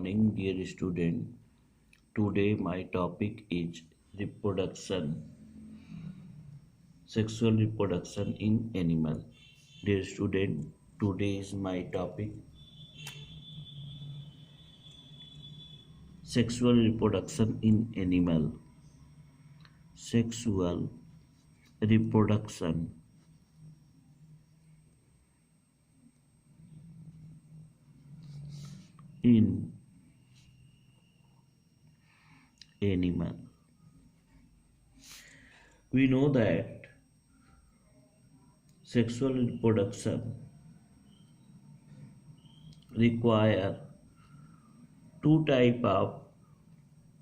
morning, dear student. Today my topic is reproduction, sexual reproduction in animal. Dear student, today is my topic sexual reproduction in animal. Sexual reproduction in animal. We know that sexual reproduction require two type of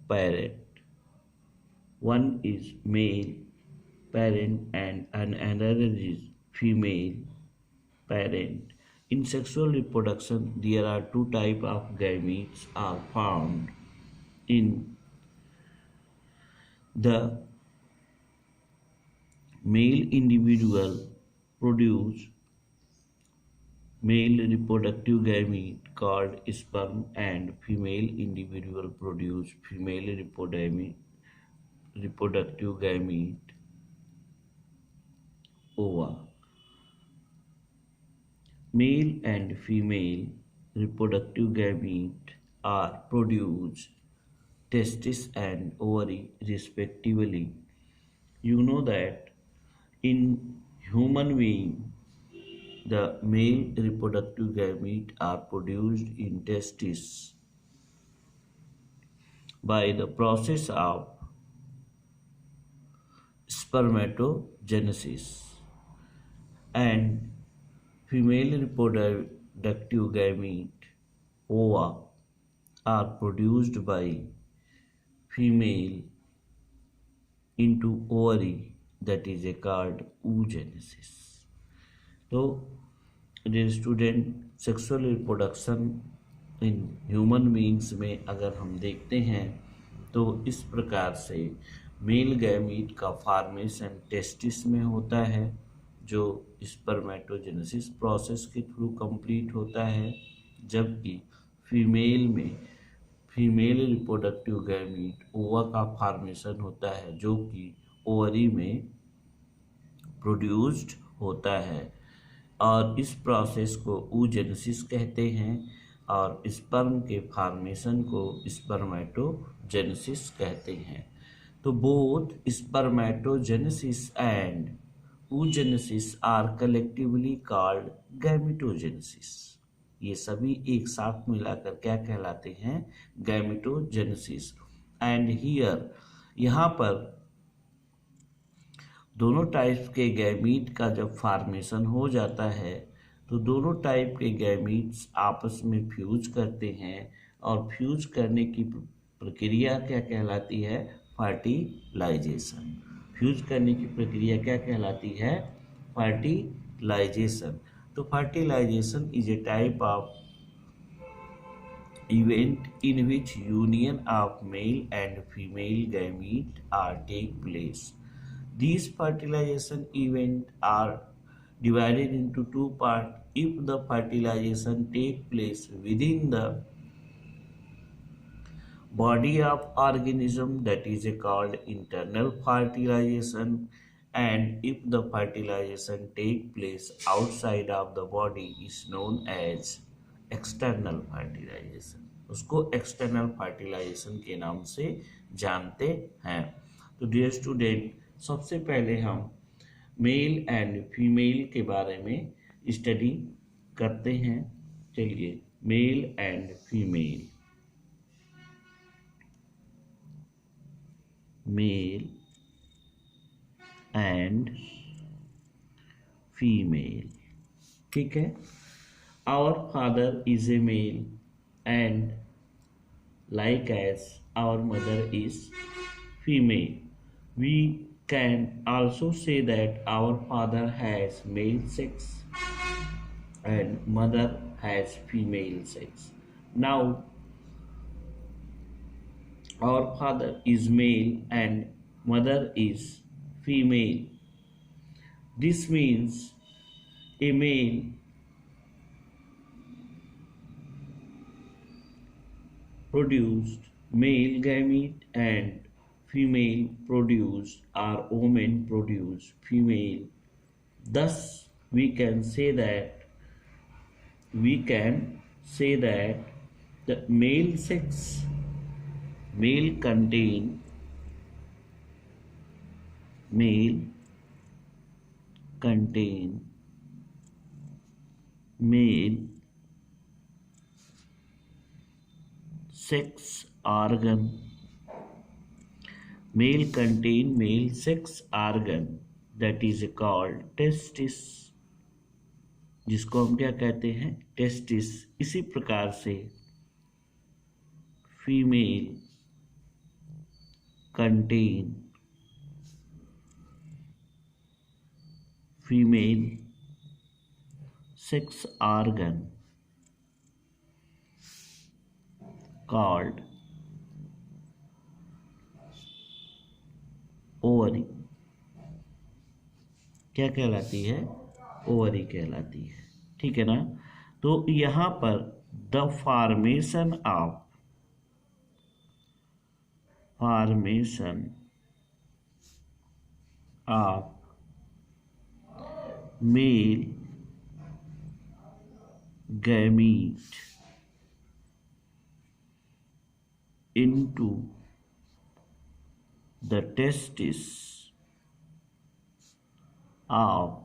parent. One is male parent and another is female parent. In sexual reproduction, there are two types of gametes are found. In the male individual produce male reproductive gamete called sperm and female individual produce female reproductive gamete ova. Male and female reproductive gamete are produced testis and ovary respectively. You know that in human being the male reproductive gamete are produced in testis by the process of spermatogenesis, and female reproductive gamete ova are produced by female into ovary, that is called oogenesis. So dear student, sexual reproduction in human beings में अगर हम देखते हैं तो इस प्रकार से male gamete का फॉर्मेशन टेस्टिस में होता है जो स्पर्मेटोजेनेसिस प्रोसेस के थ्रू कंप्लीट होता है, जबकि फीमेल में फीमेल रिप्रोडक्टिव गैमीट ओवा का फॉर्मेशन होता है जो कि ओवरी में प्रोड्यूस्ड होता है, और इस प्रोसेस को oogenesis कहते हैं और स्पर्म के फॉर्मेशन को स्पर्मेटोजेनेसिस कहते हैं. तो both spermatogenesis and oogenesis are collectively called gametogenesis. ये सभी एक साथ मिलाकर क्या कहलाते हैं? गैमेटोजेनेसिस. एंड हियर यहाँ पर दोनों टाइप्स के गैमीट का जब फॉर्मेशन हो जाता है तो दोनों टाइप के गैमीट्स आपस में फ्यूज करते हैं, और फ्यूज करने की प्रक्रिया क्या कहलाती है? फर्टिलाइजेशन. फ्यूज करने की प्रक्रिया क्या कहलाती है? फर्टिलाइजेशन. तो fertilisation is a type of event in which union of male and female gamete are take place. These fertilization events are divided into two parts. If the fertilization take place within the body of organism, that is called internal fertilization, and if the fertilization take place outside of the body is known as external fertilisation. उसको external fertilisation के नाम से जानते हैं. तो dear student, सबसे पहले हम मेल एंड फीमेल के बारे में स्टडी करते हैं. चलिए, male and female. Male and female. ठीक है. Our father is a male, and like as our mother is female, we can also say that our father has male sex and mother has female sex. Now, our father is male and mother is female. This means a male produced male gamete and female produced or woman produced female. Thus, we can say that the male contain male sex organ that is called testis, जिसको हम क्या कहते हैं, testis. इसी प्रकार से female contain female sex organ called ovary. क्या कहलाती है? ओवरी कहलाती है। ठीक है ना। तो यहां पर the formation of male gamete into the testis of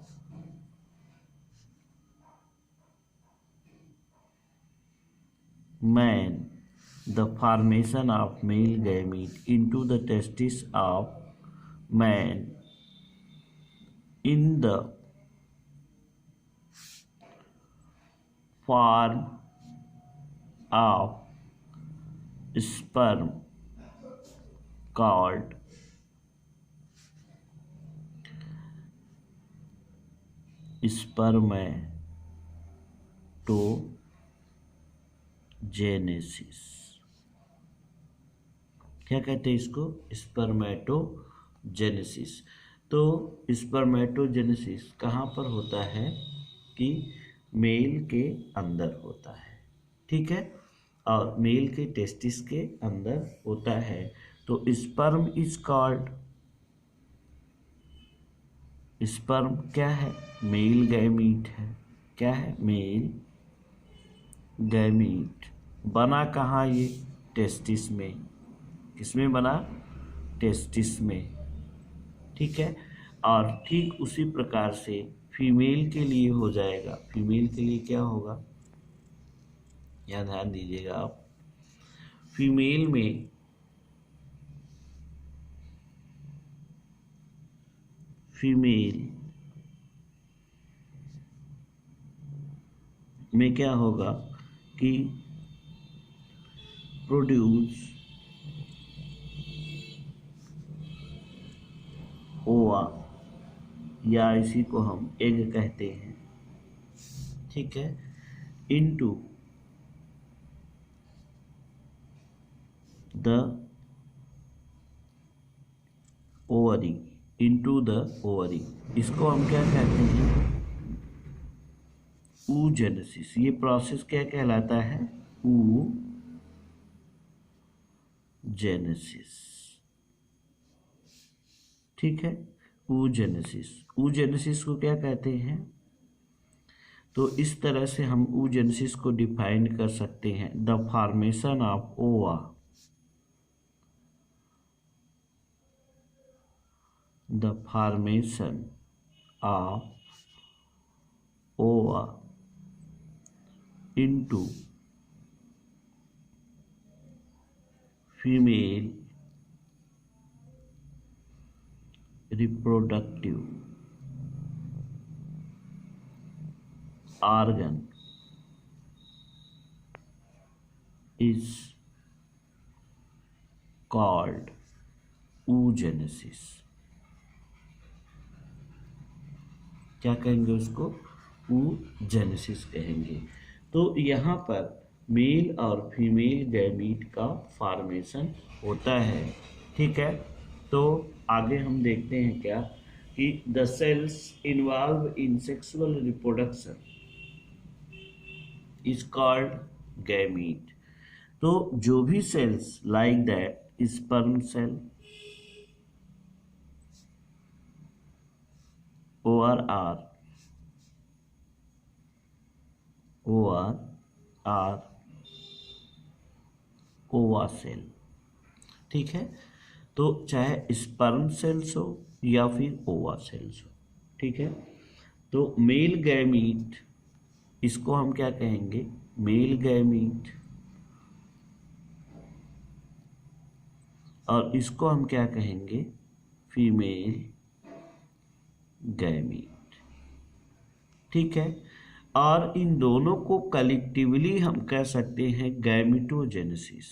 man, the formation of male gamete into the testis of man in the form of sperm called spermatogenesis. क्या कहते हैं इसको? स्पर्मेटोजेनेसिस। तो स्पर्मेटोजेनेसिस कहाँ पर होता है? कि मेल के अंदर होता है। ठीक है। और मेल के टेस्टिस के अंदर होता है। तो स्पर्म इज कॉल्ड, स्पर्म क्या है? मेल गैमीट है। क्या है? Male gamete. बना कहाँ ये? टेस्टिस में। किसमें बना? टेस्टिस में। ठीक है। और ठीक उसी प्रकार से फीमेल के लिए हो जाएगा। फीमेल के लिए क्या होगा? यहाँ ध्यान दीजिएगा आप। फीमेल में क्या होगा कि प्रोड्यूस ओवा, या इसी को हम एग कहते हैं। ठीक है। इनटू द ओवरी, इसको हम क्या कहते हैं? oogenesis। ये प्रोसेस क्या कहलाता है? oogenesis। ठीक है। oogenesis को क्या कहते हैं? तो इस तरह से हम oogenesis को डिफाइन कर सकते हैं। द फॉर्मेशन ऑफ ओवा, into female reproductive organ is called oogenesis। क्या कहेंगे उसको? oogenesis कहेंगे। तो यहाँ पर मेल और फीमेल गैमीट का फॉर्मेशन होता है। ठीक है। तो आगे हम देखते हैं क्या कि the cells involve in sexual reproduction is called gamete. तो जो भी cells like that sperm cell OR ova cell, ठीक है। तो चाहे स्पर्म सेल्स हो या फिर ओवा सेल्स हो, ठीक है। तो मेल गैमीट, इसको हम क्या कहेंगे, मेल गैमीट, और इसको हम क्या कहेंगे, फीमेल गैमीट, ठीक है। और इन दोनों को कलेक्टिवली हम कह सकते हैं गैमिटोजेनेसिस,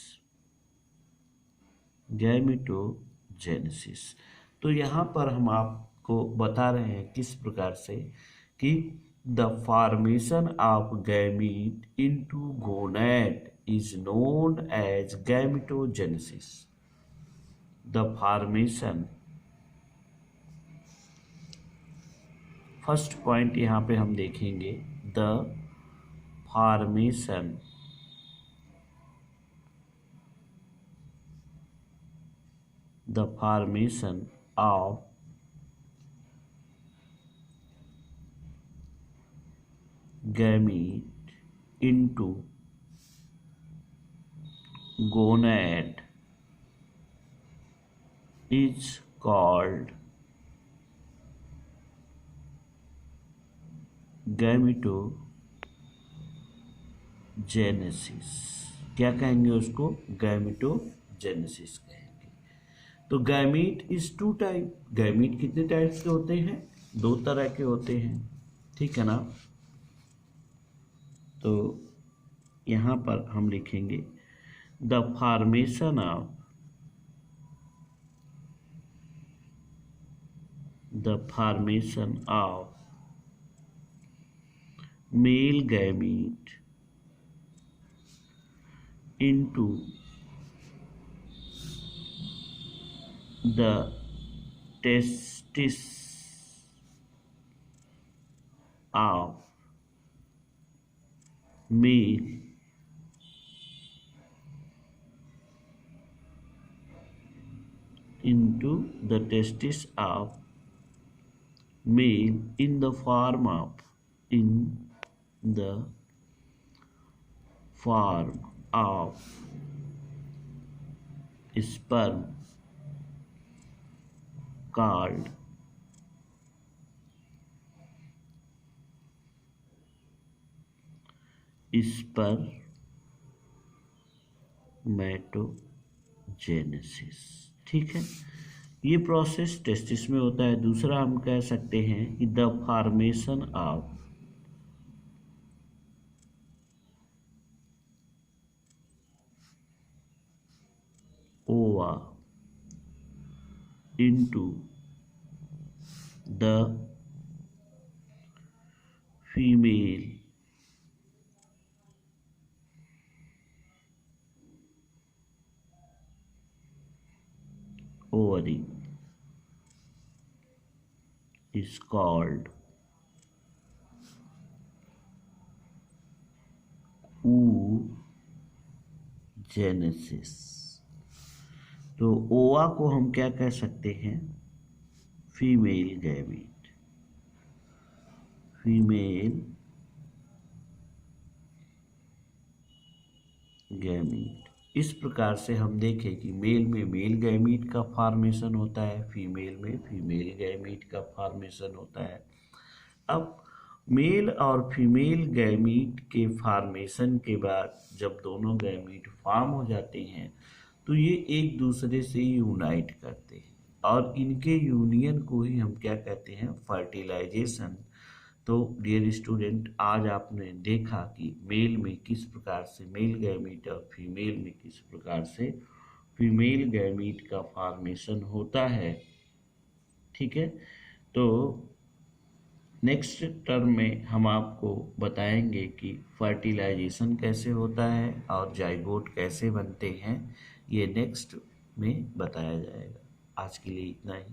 गैमिटोजेनेसिस। तो यहाँ पर हम आपको बता रहे हैं किस प्रकार से कि the formation of gamete into gonad is known as gametogenesis. The formation, first point यहाँ पे हम देखेंगे, the formation of gamete into gonad is called gametogenesis. क्या कहेंगे उसको, गैमिटोजेनेसिस कहेंगे। तो gamete is two type, gamete कितने टाइप्स के होते हैं, 2 तरह के होते हैं, ठीक है ना। तो यहाँ पर हम लिखेंगे the formation of male gamete into the testis of male into the testis of male in the form of sperm called spermatogenesis, ठीक है। ये प्रोसेस टेस्टिस में होता है। दूसरा हम कह सकते हैं कि द फॉर्मेशन ऑफ ओवा into the female ovary is called oogenesis। तो ओवा को हम क्या कह सकते हैं, फीमेल गैमीट, फीमेल गैमीट। इस प्रकार से हम देखें कि मेल में मेल गैमीट का फॉर्मेशन होता है, फीमेल में फीमेल गैमीट का फॉर्मेशन होता है। अब मेल और फीमेल गैमीट के फॉर्मेशन के बाद जब दोनों गैमीट फॉर्म हो जाते हैं तो ये एक दूसरे से यूनाइट करते हैं और इनके यूनियन को ही हम क्या कहते हैं, फर्टिलाइजेशन। तो डियर स्टूडेंट, आज आपने देखा कि मेल में किस प्रकार से मेल गैमीट और फीमेल में किस प्रकार से फीमेल गैमीट का फॉर्मेशन होता है, ठीक है। तो नेक्स्ट टर्म में हम आपको बताएंगे कि फर्टिलाइजेशन कैसे होता है और जाइगोट कैसे बनते हैं, ये नेक्स्ट में बताया जाएगा। आज के लिए इतना ही।